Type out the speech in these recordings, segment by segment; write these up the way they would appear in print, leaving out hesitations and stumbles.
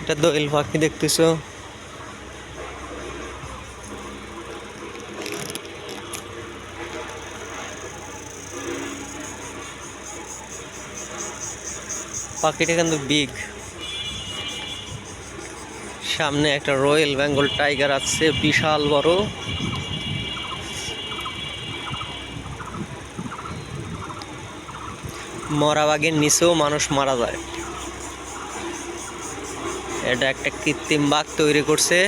এটা দোয়েল পাখি দেখতেছো? পাখিটা কিন্তু বিগ। সামনে একটা রয়্যাল বেঙ্গল টাইগার আছে, বিশাল বড়। মরা বাঘের নিচেও মানুষ মারা যায়। এটা একটা কৃত্রিম বাঘ তৈরি করছে।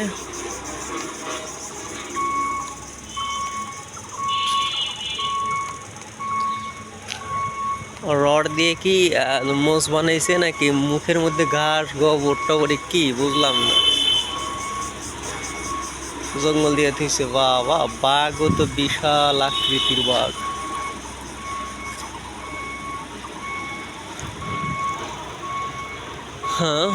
রড দিয়ে কি মোষ বানাইছে নাকি মুখের মধ্যে ঘাস গোবর টবর কি বুঝলাম না। জঙ্গল দিয়ে থইছে। বাবা, বাঘও তো বিশাল আকৃতির বাঘ। হ্যাঁ,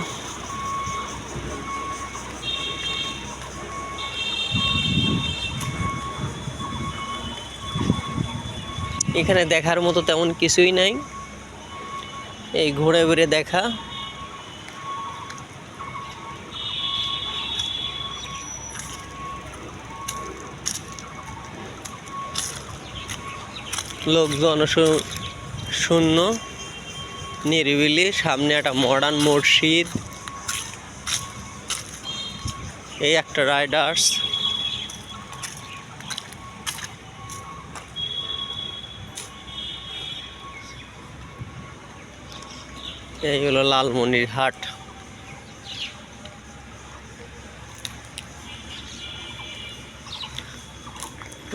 এখানে দেখার মতো তেমন কিছুই নাই, এই ঘুরে ঘুরে দেখা। লোকজন শূন্য, নিরিবিলি। সামনে একটা মডার্ন মসজিদ, এই একটা রাইডার্স। এই হলো লালমনিরহাট।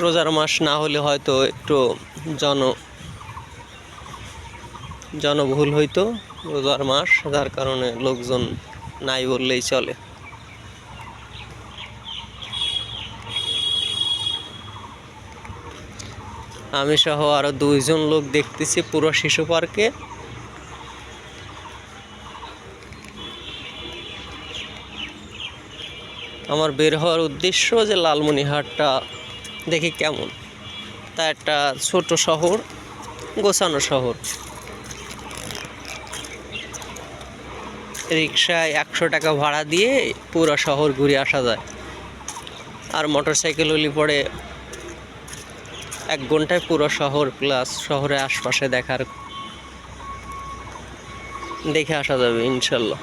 রোজার মাস না হলে হয়তো একটু জনবহুল হইতো। রোজার মাস, যার কারণে লোকজন নাই বললেই চলে। আমি সহ আরো 2 জন লোক দেখতেছি পুরো শিশু পার্কে। আমার বের হওয়ার উদ্দেশ্য যে লালমনিরহাটটা দেখি কেমন। তা একটা ছোট শহর, গোছানো শহর। রিক্সায় 100 টাকা ভাড়া দিয়ে পুরো শহর ঘুরে আসা যায়। আর মোটরসাইকেল হলে পরে 1 ঘন্টায় পুরো শহর প্লাস শহরের আশপাশে দেখে আসা যাবে ইনশাল্লাহ।